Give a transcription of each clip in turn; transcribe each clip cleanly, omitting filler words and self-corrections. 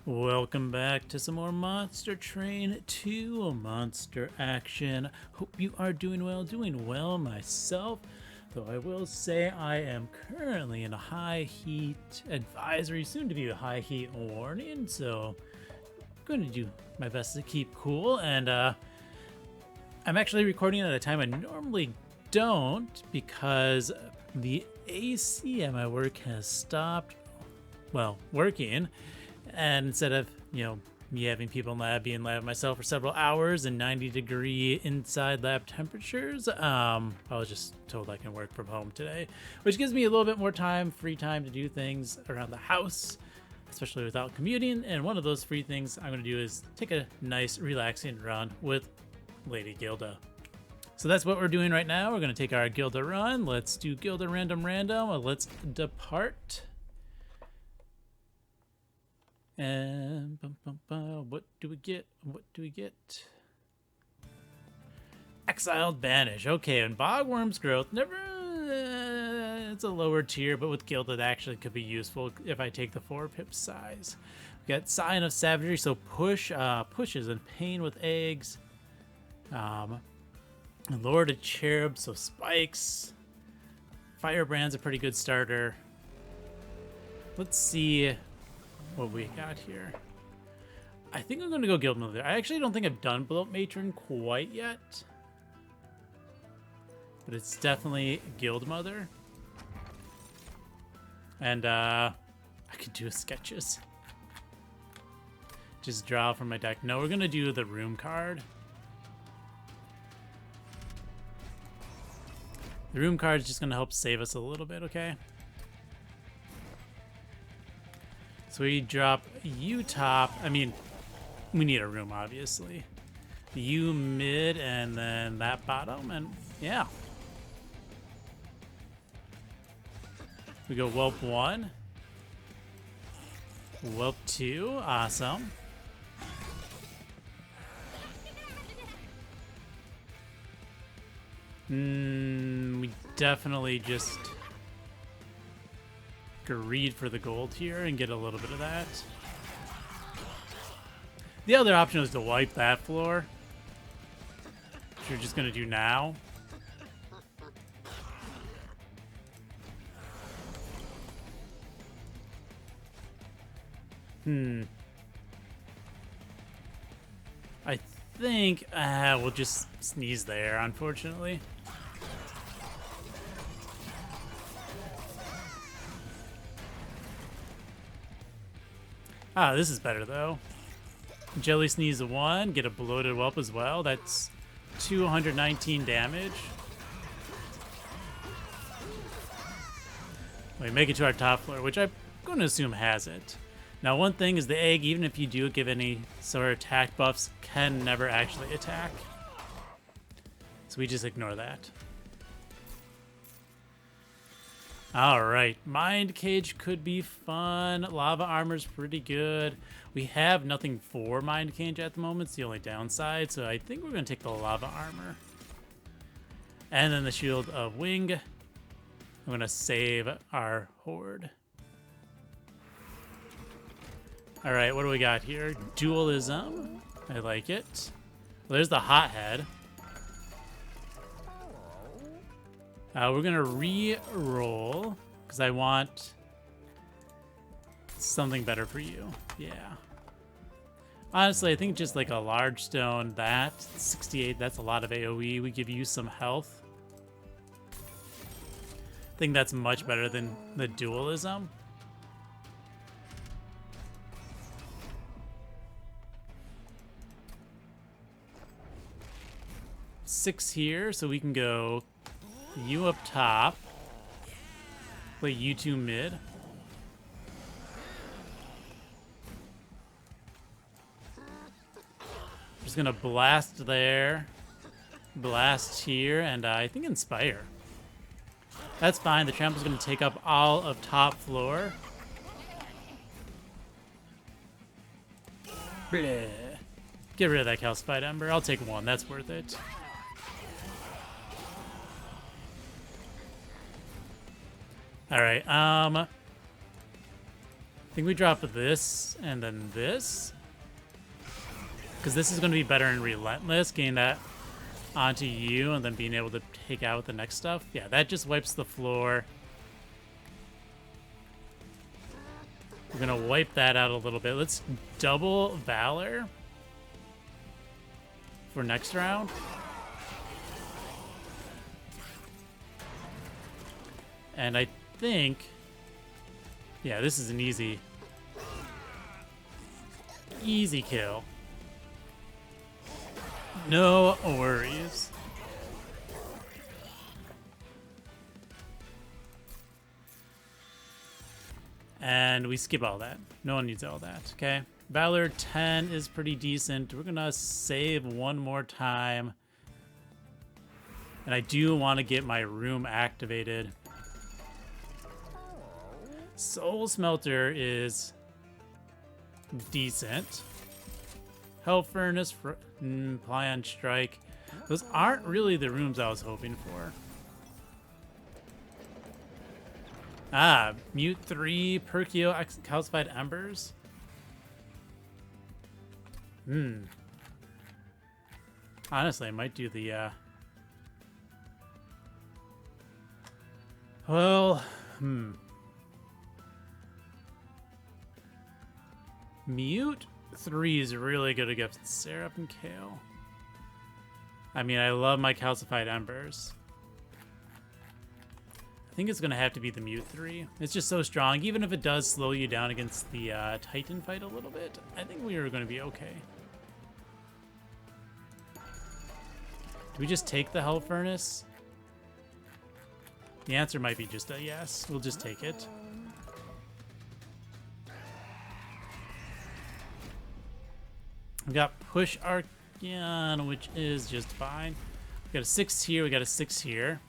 Welcome back to some more Monster Train 2 Monster Action. Hope you are doing well myself. Though I will say I am currently in a high heat advisory, soon to be a high heat warning, so I'm going to do my best to keep cool. And I'm actually recording at a time I normally don't because the AC at my work has stopped, well, working. And instead of, me having people in lab, be in lab myself for several hours and 90-degree inside lab temperatures, I was just told I can work from home today, which gives me a little bit more time, free time to do things around the house, especially without commuting. And one of those free things I'm going to do is take a nice, relaxing run with Lady Gilda. So that's what we're doing right now. We're going to take our Gilda run. Let's do Gilda random. Let's depart. And what do we get? Exiled Banished. Okay, and Bogworm's growth never. It's a lower tier, but with Gilda, that actually could be useful if I take the 4-pip size. We got Sign of Savagery, so pushes and pain with eggs. Lord of Cherub, so spikes. Firebrand's a pretty good starter. Let's see what we got here. I think I'm going to go Guild Mother. I actually don't think I've done Bloat Matron quite yet, but it's definitely Guild Mother. And I could do sketches. Just draw from my deck. No, we're going to do the room card. The room card is just going to help save us a little bit, okay? So we drop U top. I mean, we need a room, obviously. U mid, and then that bottom, and yeah. We go Whelp 1. Whelp 2, awesome. We definitely just greed for the gold here and get a little bit of that. The other option is to wipe that floor, which you're just going to do now. I think we'll just sneeze there, unfortunately. Ah, this is better, though. Jelly Sneeze 1, get a Bloated Whelp as well. That's 219 damage. We make it to our top floor, which I'm going to assume has it. Now, one thing is the egg, even if you do give any sort of attack buffs, can never actually attack. So we just ignore that. Alright, Mind Cage could be fun. Lava Armor's pretty good. We have nothing for Mind Cage at the moment. It's the only downside, so I think we're going to take the Lava Armor. And then the Shield of Wing. I'm going to save our Horde. Alright, what do we got here? Dualism. I like it. Well, there's the Hothead. We're going to re-roll because I want something better for you. Yeah. Honestly, I think just like a large stone, that 68, that's a lot of AoE. We give you some health. I think that's much better than the dualism. Six here, so we can go you up top, play you two mid. Just gonna blast there, blast here, and I think Inspire. That's fine, the trample's gonna take up all of top floor. Bleh. Get rid of that Calcified Ember, I'll take one, that's worth it. All right. I think we drop this and then this. Because this is going to be better in Relentless, getting that onto you and then being able to take out the next stuff. Yeah, that just wipes the floor. We're going to wipe that out a little bit. Let's double Valor for next round. And I think, yeah, this is an easy kill. No worries. And we skip all that. No one needs all that, okay? Valor 10 is pretty decent. We're gonna save one more time. And I do want to get my room activated. Soul Smelter is decent. Hell Furnace, Plyon Strike. Those aren't really the rooms I was hoping for. Ah, Mute 3, Perkio, Calcified Embers. Honestly, I might do the, Mute 3 is really good against Seraph and Kale. I mean, I love my Calcified Embers. I think it's going to have to be the Mute 3. It's just so strong. Even if it does slow you down against the Titan fight a little bit, I think we are going to be okay. Do we just take the Hell Furnace? The answer might be just a yes. We'll just take it. We got Push Archeon, which is just fine. We got a 6 here, we got a 6 here.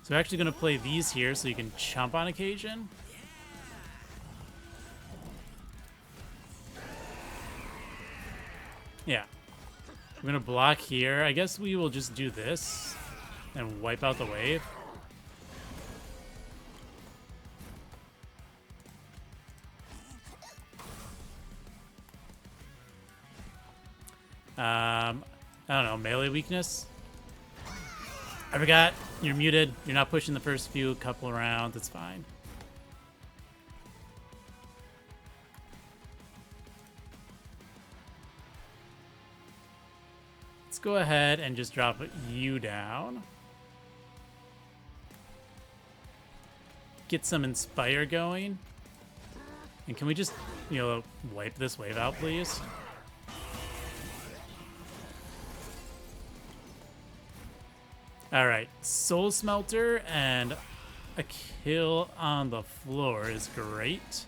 So we're actually going to play these here so you can chump on occasion. Yeah. We're going to block here. I guess we will just do this and wipe out the wave. I don't know, melee weakness? I forgot, you're muted. You're not pushing the first couple rounds. It's fine. Let's go ahead and just drop you down. Get some Inspire going. And can we just, wipe this wave out, please? Alright, Soul Smelter and a kill on the floor is great.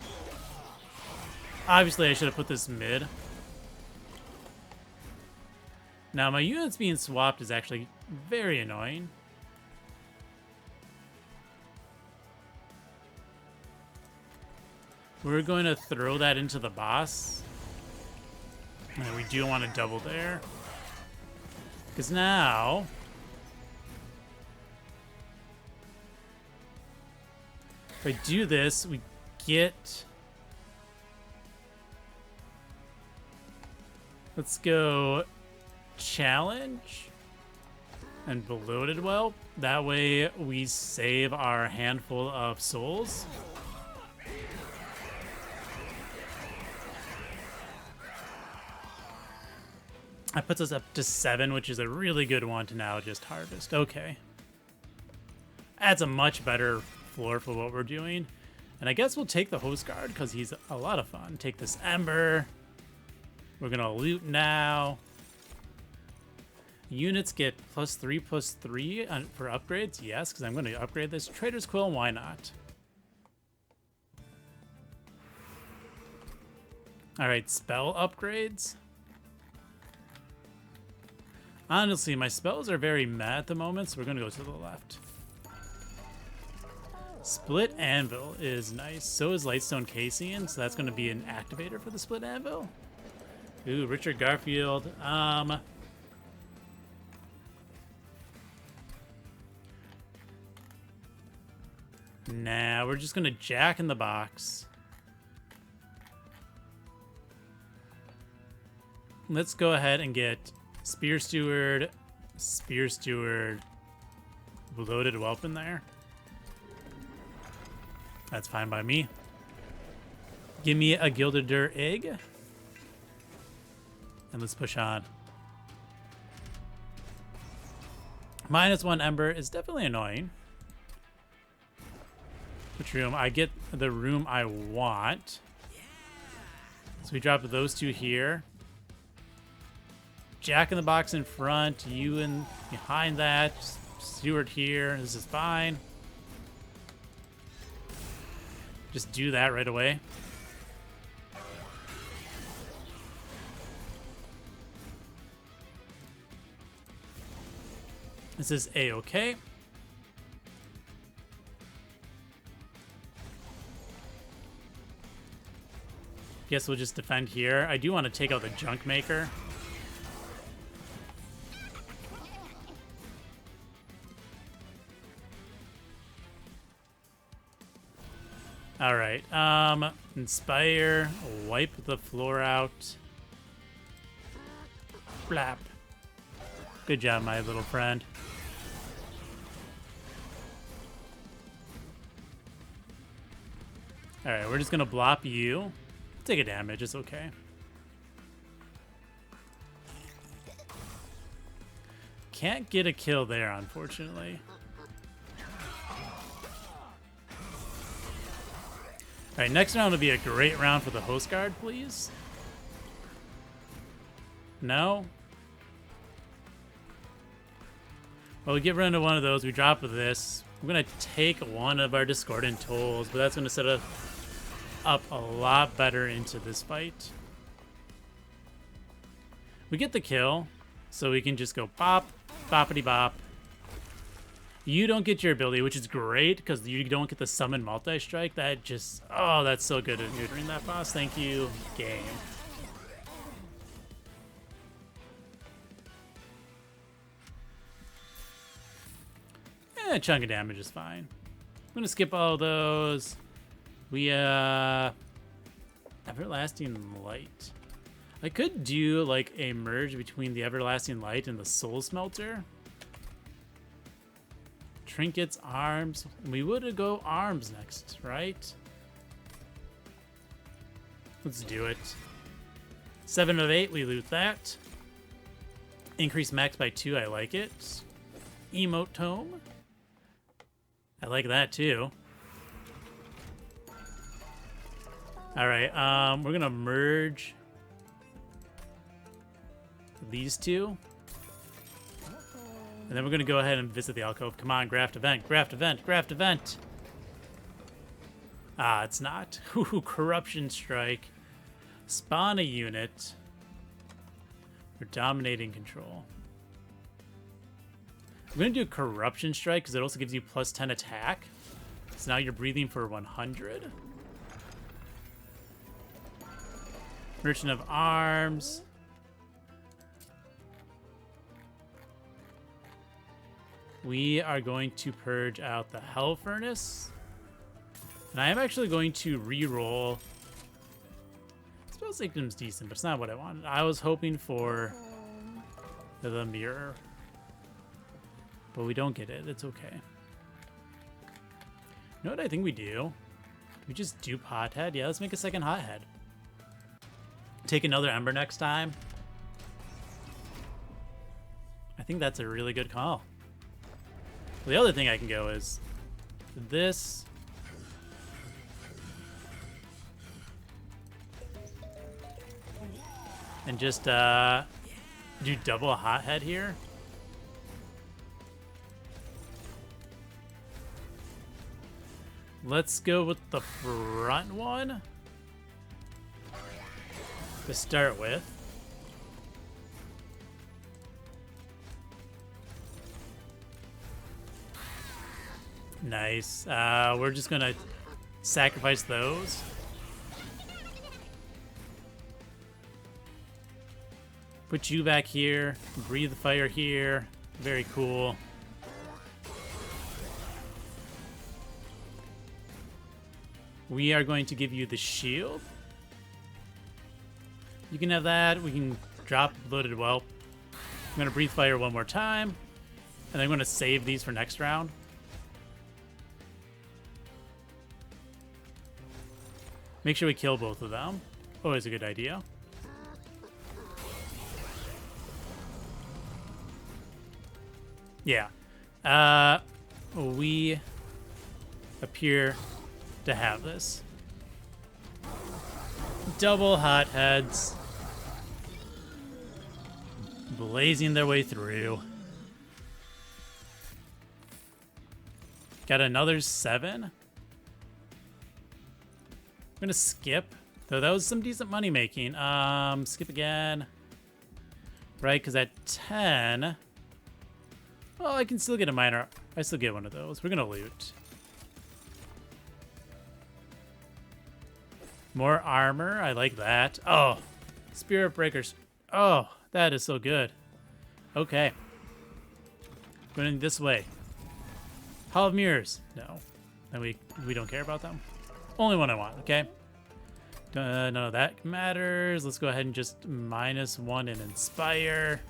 Obviously, I should have put this mid. Now, my units being swapped is actually very annoying. We're going to throw that into the boss. And we do want to double there. Because now... if I do this, we get... let's go challenge and bloated well. That way we save our handful of souls. That puts us up to 7, which is a really good one to now just harvest. Okay. That's a much better floor for what we're doing. And I guess we'll take the Host Guard because he's a lot of fun. Take this Ember. We're going to loot now. Units get +3/+3 for upgrades. Yes, because I'm going to upgrade this. Trader's Quill, why not? Alright, spell upgrades. Honestly, my spells are very meh at the moment, so we're going to go to the left. Split Anvil is nice. So is Lightstone Cassian, so that's going to be an activator for the Split Anvil. Ooh, Richard Garfield. Nah, we're just going to Jack in the Box. let's go ahead and get Spear Steward, loaded weapon there. That's fine by me. Give me a Gilded Egg. And let's push on. -1 Ember is definitely annoying. Which room? I get the room I want. So we drop those two here. Jack in the Box in front, you in behind that. Steward here. This is fine. Just do that right away. This is A-okay. Guess we'll just defend here. I do want to take out the Junk Maker. All right. Inspire. Wipe the floor out. Blap. Good job, my little friend. All right, we're just gonna blop you. Take a damage, it's okay. Can't get a kill there, unfortunately. All right, next round will be a great round for the Host Guard, please. No? Well, we get rid of one of those, we drop this. I'm gonna take one of our Discordant Tolls, but that's gonna set us up a lot better into this fight. We get the kill, so we can just go bop, boppity bop. You don't get your ability, which is great, because you don't get the summon multi-strike. That just, oh, that's so good at neutering that boss. Thank you, game. A chunk of damage is fine. I'm gonna skip all those. We Everlasting Light. I could do like a merge between the Everlasting Light and the Soul Smelter. Trinkets, arms. We would go arms next, right? Let's do it. 7 of 8, we loot that. Increase max by 2, I like it. Emote Tome. I like that too. All right, we're gonna merge these two. And then we're gonna go ahead and visit the alcove. Come on, graft event, graft event, graft event. Ah, it's not. Ooh, Corruption Strike. Spawn a unit. We're dominating control. I'm gonna do Corruption Strike because it also gives you +10 attack. So now you're breathing for 100. Merchant of Arms. We are going to purge out the Hell Furnace. And I am actually going to re-roll. Spell Sanctum's decent, but it's not what I wanted. I was hoping for the mirror. But we don't get it. It's okay. You know what I think we do? We just dupe Hothead? Yeah, let's make a second Hothead. Take another Ember next time. I think that's a really good call. The other thing I can go is this. And just do double Hothead here. Let's go with the front one to start with. Nice. We're just gonna sacrifice those. Put you back here. Breathe fire here. Very cool. We are going to give you the shield. You can have that. We can drop loaded whelp. I'm gonna breathe fire one more time, and then I'm gonna save these for next round. Make sure we kill both of them. Always a good idea. Yeah. We appear to have this. Double hotheads. Blazing their way through. Got another 7. I'm gonna skip. Though that was some decent money making. Skip again. Right, because at 10... Well, I can still get a minor. I still get one of those. We're gonna loot. More armor. I like that. Oh, Spirit Breakers. Oh, that is so good. Okay. Going this way. Hall of Mirrors. No. And we don't care about them. Only one I want, okay? None of that matters. Let's go ahead and just -1 and Inspire.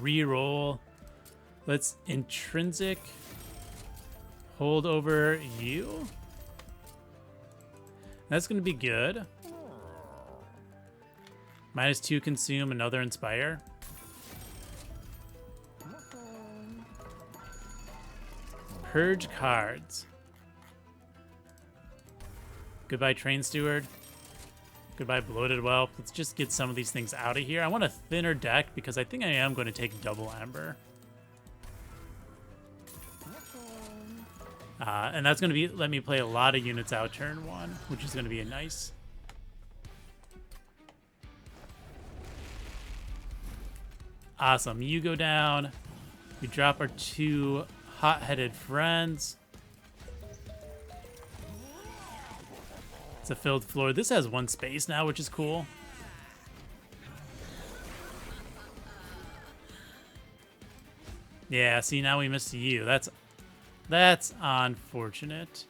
Reroll. Let's Intrinsic. Hold over you. That's going to be good. -2 Consume, another Inspire. Purge cards. Goodbye, Train Steward. Goodbye, Bloated Whelp. Let's just get some of these things out of here. I want a thinner deck because I think I am going to take double Ember. And that's going to be let me play a lot of units out turn 1, which is going to be a nice. Awesome. You go down. We drop our 2 hot-headed friends. It's a filled floor. This has 1 space now, which is cool. Yeah, see, now we missed you. That's unfortunate.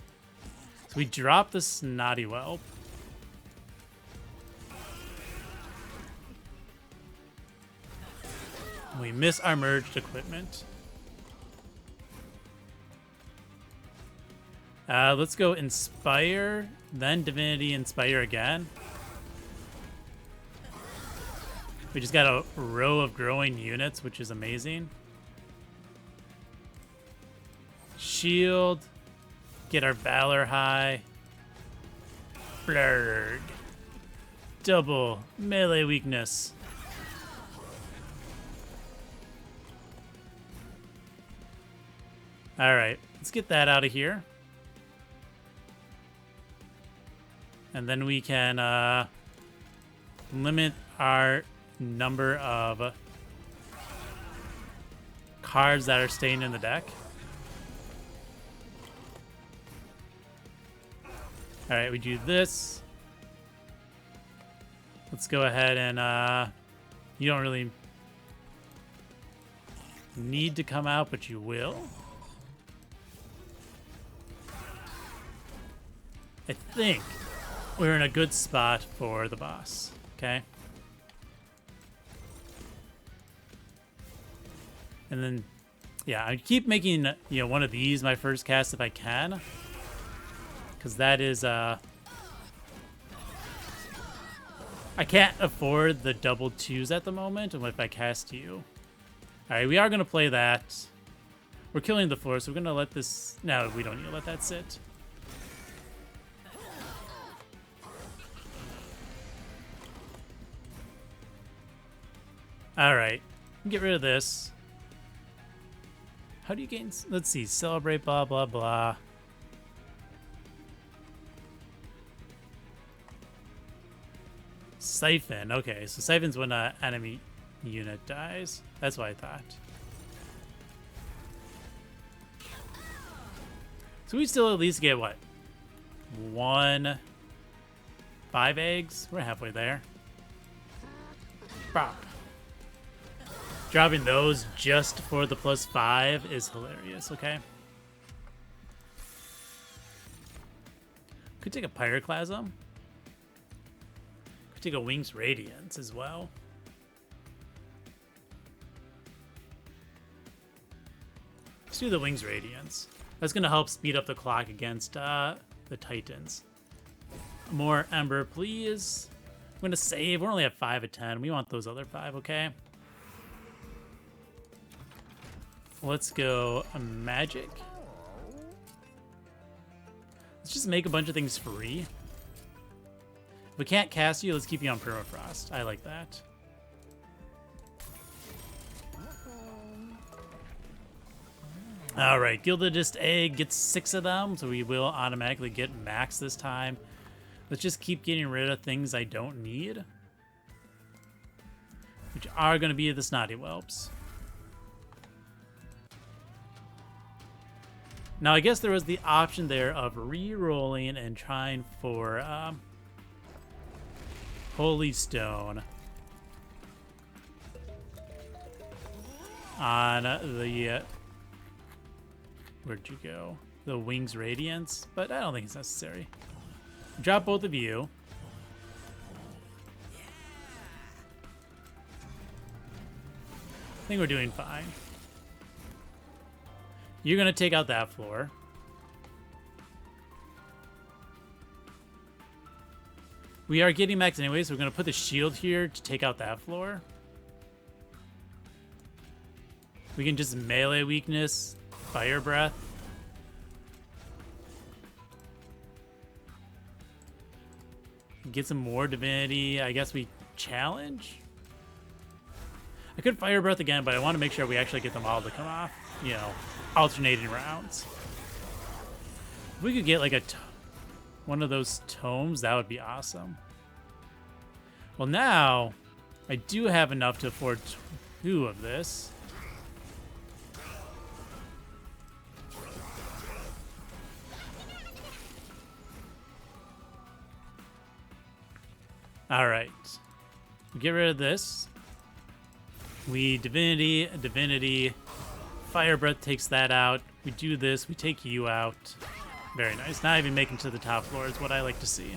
So we drop the Snotty Whelp. We miss our merged equipment. Let's go Inspire, then Divinity Inspire again. We just got a row of growing units, which is amazing. Shield. Get our Valor high. Blurred. Double melee weakness. Alright, let's get that out of here. And then we can limit our number of cards that are staying in the deck. All right, we do this. Let's go ahead and you don't really need to come out, but you will. I think we're in a good spot for the boss, okay? And then, yeah, I keep making, one of these my first cast if I can. Because that is, I can't afford the double 2s at the moment, and if I cast you. Alright, we are going to play that. We're killing the floor, so we're going to let this, no, we don't need to let that sit. Alright, get rid of this. How do you gain, let's see, celebrate, blah, blah, blah. Siphon, okay, so Siphon's when an enemy unit dies. That's what I thought. So we still at least get, what? 5 eggs? We're halfway there. Bop. Dropping those just for the +5 is hilarious, okay? Could take a Pyroclasm. Could take a Wings Radiance as well. Let's do the Wings Radiance. That's going to help speed up the clock against the Titans. More Ember, please. I'm going to save. We're only at 5 of 10. We want those other 5, okay? Let's go Magic. Let's just make a bunch of things free. If we can't cast you, let's keep you on Permafrost. I like that. Alright, Gilded Egg gets 6 of them, so we will automatically get max this time. Let's just keep getting rid of things I don't need, which are going to be the Snotty Whelps. Now, I guess there was the option there of re-rolling and trying for Holy Stone on the... where'd you go? The Wings Radiance, but I don't think it's necessary. Drop both of you. I think we're doing fine. You're going to take out that floor. We are getting max anyway, so we're going to put the shield here to take out that floor. We can just melee weakness, Fire Breath. Get some more divinity. I guess we challenge. I could Fire Breath again, but I want to make sure we actually get them all to come off. You know, alternating rounds. If we could get like one of those tomes, that would be awesome. Well, now I do have enough to afford 2 of this. All right, we get rid of this. We divinity, Fire Breath takes that out. We do this, we take you out. Very nice. Not even making to the top floor is what I like to see.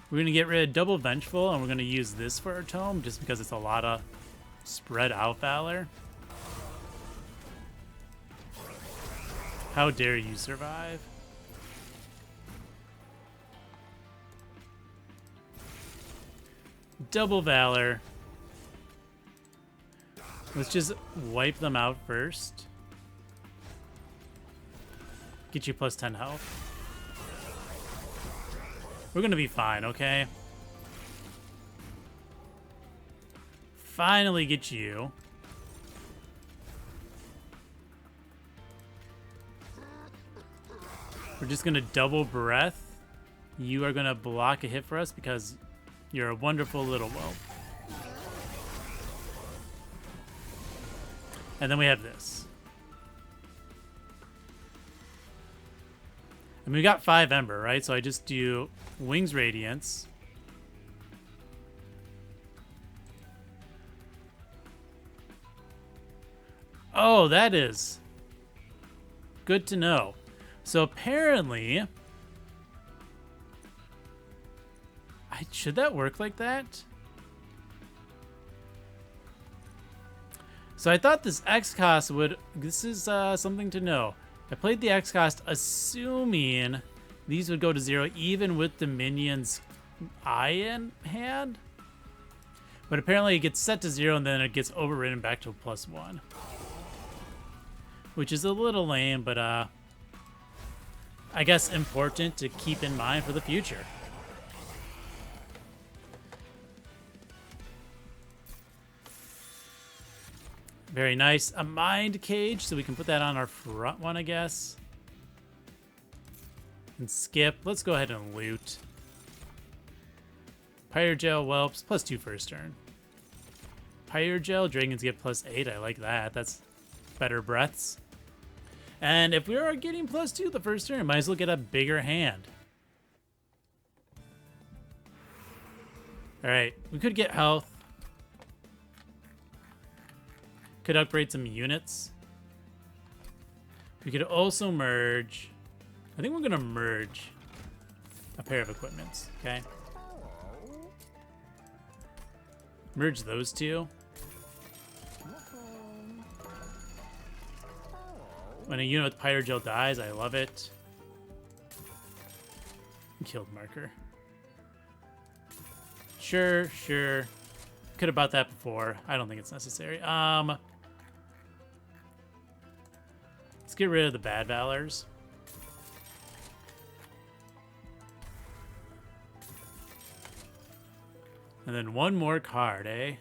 We're gonna get rid of Double Vengeful, and we're gonna use this for our tome, just because it's a lot of spread out valor. How dare you survive? Double Valor. Let's just wipe them out first. Get you plus 10 health. We're gonna be fine, okay? Finally get you. We're just gonna double breath. You are gonna block a hit for us because you're a wonderful little whelp. And then we have this. And we got 5 Ember, right? So I just do Wings Radiance. Oh, that is good to know. So apparently... should that work like that? So I thought this X cost would... This is something to know. I played the X cost assuming these would go to 0 even with the minion's eye in hand. But apparently it gets set to 0 and then it gets overridden back to a +1. Which is a little lame, but I guess important to keep in mind for the future. Very nice. A Mind Cage, so we can put that on our front one, I guess. And skip. Let's go ahead and loot. Pyrogel Whelps, +2 first turn. Pyrogel, Dragons get +8. I like that. That's better breaths. And if we are getting +2 the first turn, might as well get a bigger hand. Alright, we could get health. Could upgrade some units. We could also merge. I think we're gonna merge. a pair of equipments, okay? Merge those two. When a unit with Pyrogel dies, I love it. Killed marker. Sure, sure. Could have bought that before. I don't think it's necessary. Let's get rid of the bad Valors. And then one more card, eh?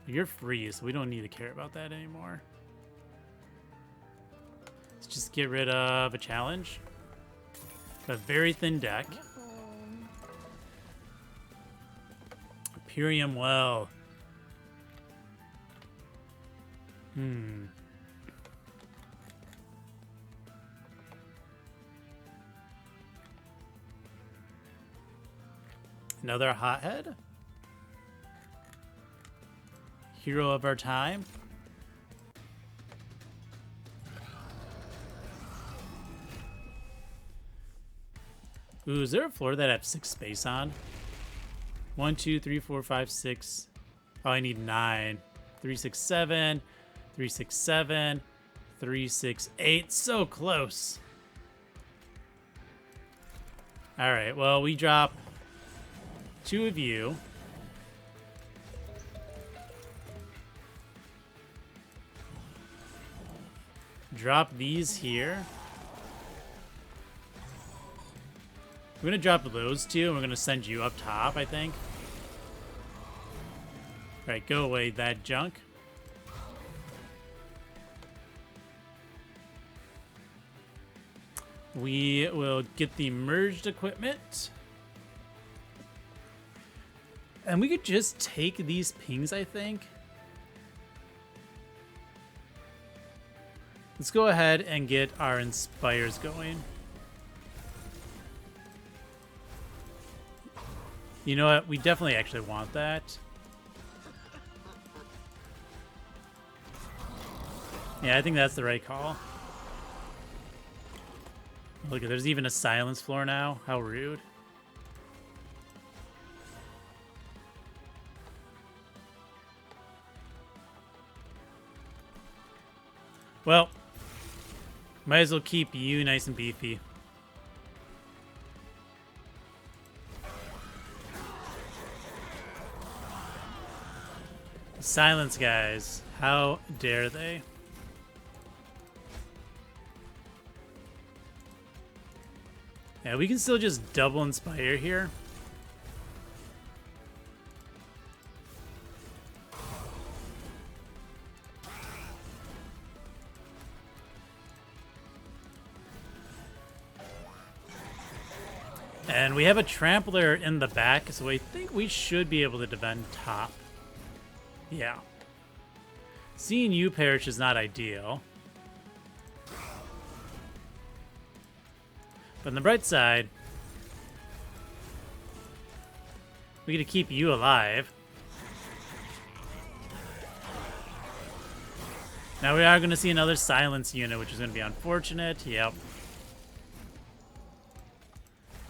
You're free, so we don't need to care about that anymore. Let's just get rid of a challenge. A very thin deck. Imperium Well. Another hothead. Hero of our time. Ooh, is there a floor that I have 6 space on? 1, 2, 3, 4, 5, 6. Oh, I need 9. 3, 6, 7. 3, 6, 7. 3, 6, 8. So close. All right, well, we drop 2 of you. Drop these here. We're gonna drop those 2, and we're gonna send you up top, I think. All right, go away, that junk. We will get the merged equipment. And we could just take these pings, I think. Let's go ahead and get our Inspires going. You know what? We definitely actually want that. Yeah, I think that's the right call. Look, there's even a silence floor now. How rude. Well, might as well keep you nice and beefy. Silence, guys. How dare they? Yeah, we can still just double Inspire here. And we have a Trampler in the back, so I think we should be able to defend top. Yeah. Seeing you perish is not ideal. But on the bright side, we get to keep you alive. Now we are going to see another silence unit, which is going to be unfortunate. Yep.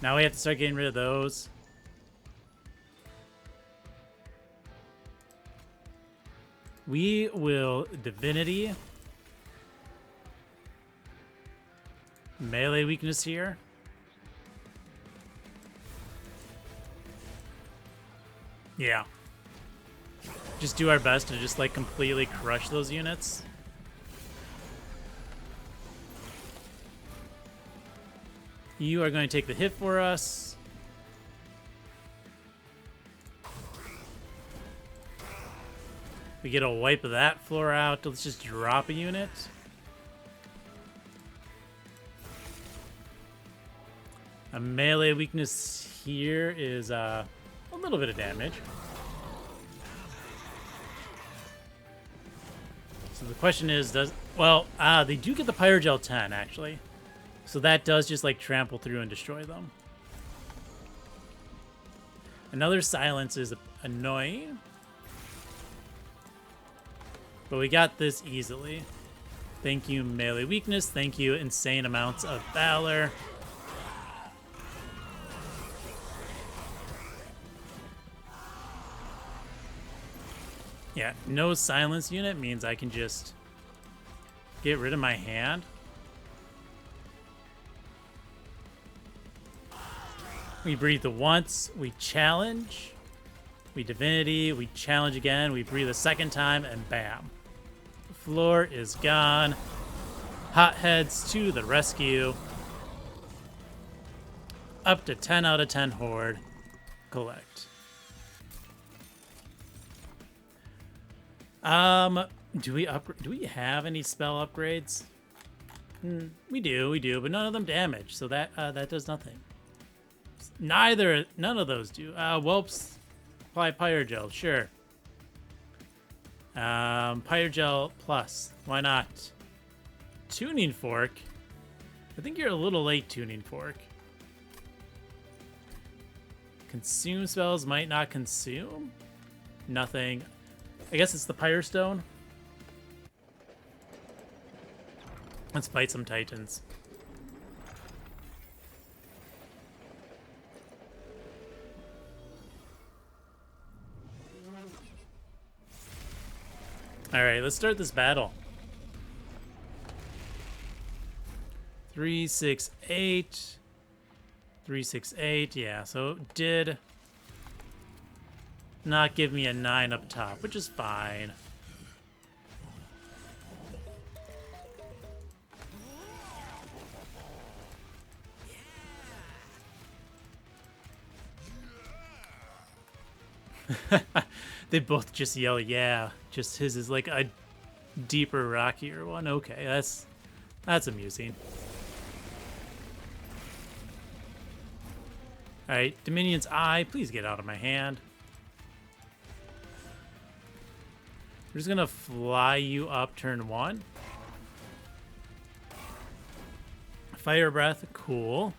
Now we have to start getting rid of those. We will Divinity. Melee weakness here. Yeah. Just do our best to just like completely crush those units. You are going to take the hit for us. We get a wipe of that floor out. Let's just drop a unit. A melee weakness here is a little bit of damage. So the question is, they do get the Pyrogel 10 actually. So that does just like trample through and destroy them. Another silence is annoying. But we got this easily. Thank you, melee weakness. Thank you, insane amounts of valor. Yeah, no silence unit means I can just get rid of my hand. We breathe once, we challenge, we divinity, we challenge again, we breathe a second time, and bam. The floor is gone. Hotheads to the rescue. Up to 10 out of 10 horde. Collect. Do we have any spell upgrades? We do, but none of them damage, so that does nothing. None of those do. Whelps, apply Pyrogel, sure. Pyrogel plus, why not? Tuning Fork. I think you're a little late, Tuning Fork. Consume spells might not consume. Nothing. I guess it's the Pyre Stone. Let's fight some Titans. Alright, let's start this battle. 3, 6, 8. 3, 6, 8. Yeah, so it did not give me a 9 up top, which is fine. They both just yell, yeah. Just his is like a deeper, rockier one. Okay, that's amusing. Alright, Dominion's Eye, please get out of my hand. We're just gonna fly you up turn 1. Fire Breath, cool.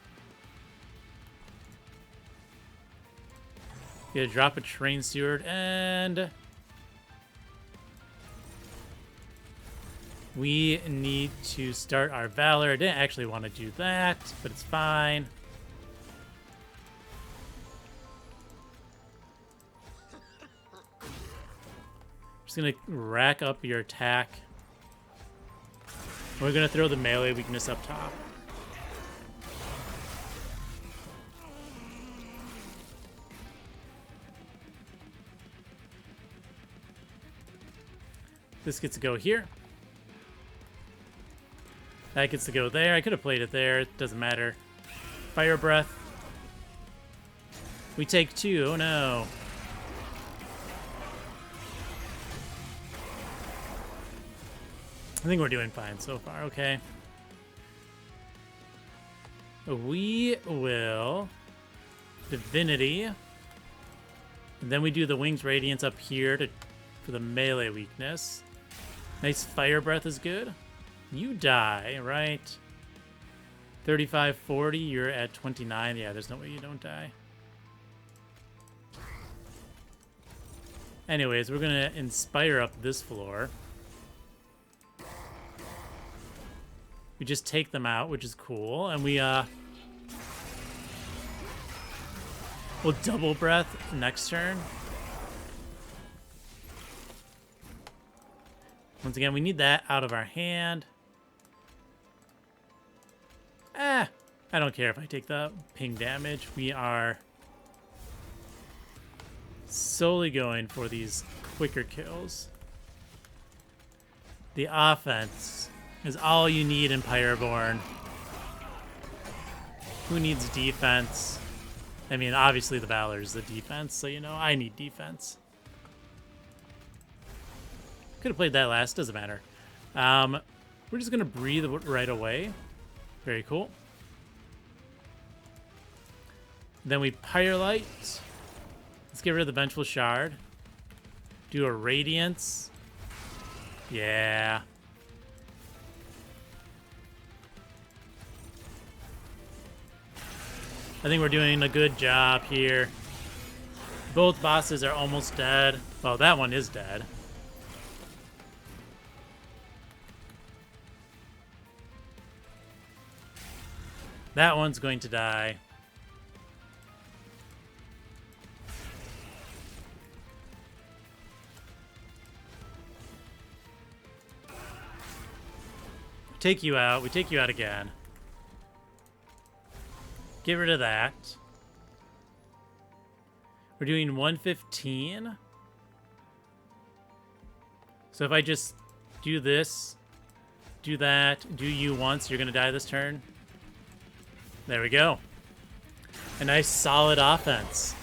Gonna drop a Train Steward, and we need to start our Valor. I didn't actually want to do that, but it's fine. Just gonna rack up your attack. We're gonna throw the melee weakness up top. This gets to go here. That gets to go there. I could have played it there. It doesn't matter. Fire Breath. We take 2. Oh no. I think we're doing fine so far. Okay. We will Divinity. And then we do the Wings Radiance up here for the melee weakness. Nice Fire Breath is good. You die, right? 35, 40, you're at 29. Yeah, there's no way you don't die. Anyways, we're gonna Inspire up this floor. We just take them out, which is cool. And we'll Double Breath next turn. Once again, we need that out of our hand. I don't care if I take the ping damage. We are solely going for these quicker kills. The offense is all you need in Pyreborne. Who needs defense? I mean, obviously the Valor's the defense, so you know, I need defense. Could have played that last, doesn't matter. We're just gonna breathe right away. Very cool. Then we Pyrelight. Let's get rid of the Vengeful Shard. Do a Radiance. Yeah. I think we're doing a good job here. Both bosses are almost dead. Well, that one is dead. That one's going to die. take you out. We take you out again. Get rid of that. We're doing 115. So if I just do this, do that, do you once, you're going to die this turn. There we go. A nice solid offense.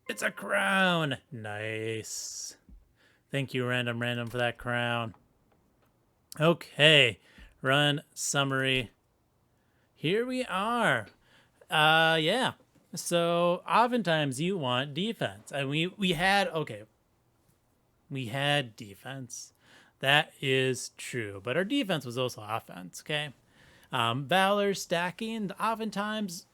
It's a crown. Nice. Thank you, Random, for that crown. Okay. Run summary. Here we are. Yeah. So oftentimes you want defense. And we had defense. That is true. But our defense was also offense, okay? Valor stacking, oftentimes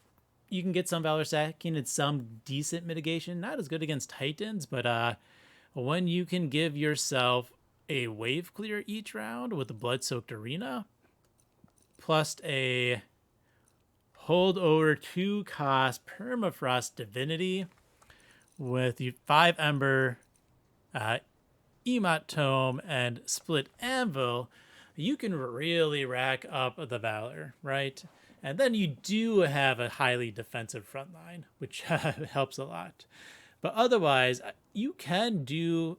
you can get some Valor stacking and some decent mitigation. Not as good against Titans, but when you can give yourself a wave clear each round with the Blood-Soaked Arena, plus a hold over 2 cost Permafrost Divinity with the 5 Ember, Emot Tome, and Split Anvil, you can really rack up the Valor, right? And then you do have a highly defensive front line, which helps a lot. But otherwise, you can do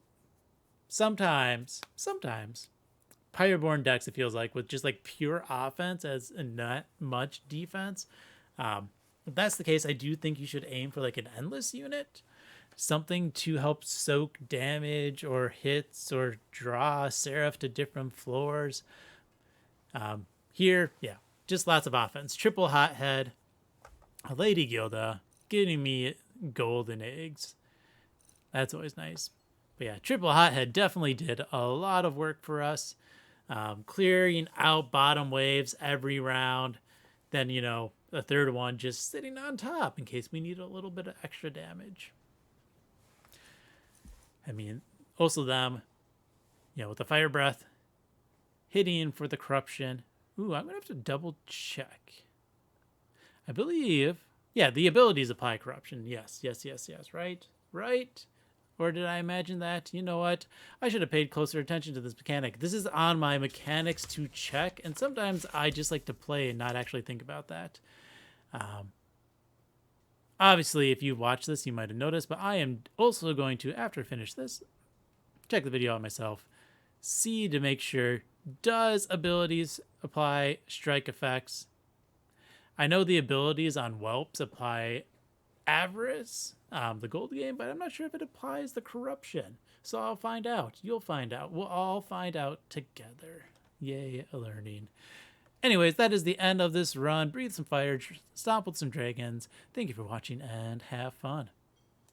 sometimes Pyreborne decks, it feels like, with just like pure offense as not much defense. If that's the case, I do think you should aim for like an endless unit. Something to help soak damage or hits or draw Seraph to different floors. Here, yeah, just lots of offense. Triple Hothead, Lady Gilda, getting me golden eggs. That's always nice. But yeah, Triple Hothead definitely did a lot of work for us. Clearing out bottom waves every round. Then, you know, the third one just sitting on top in case we need a little bit of extra damage. I mean, also them, you know, with the Fire Breath, hitting for the Corruption. Ooh, I'm going to have to double check. I believe, yeah, the abilities apply Corruption. Yes, right? Right? Or did I imagine that? You know what? I should have paid closer attention to this mechanic. This is on my mechanics to check, and sometimes I just like to play and not actually think about that. Obviously, if you watch this, you might have noticed, but I am also going to, after I finish this, check the video on myself, see to make sure, does abilities apply strike effects? I know the abilities on Whelps apply Avarice, the gold game, but I'm not sure if it applies the Corruption. So I'll find out. You'll find out. We'll all find out together. Yay, learning. Anyways, that is the end of this run. Breathe some fire, stomp with some dragons. Thank you for watching and have fun.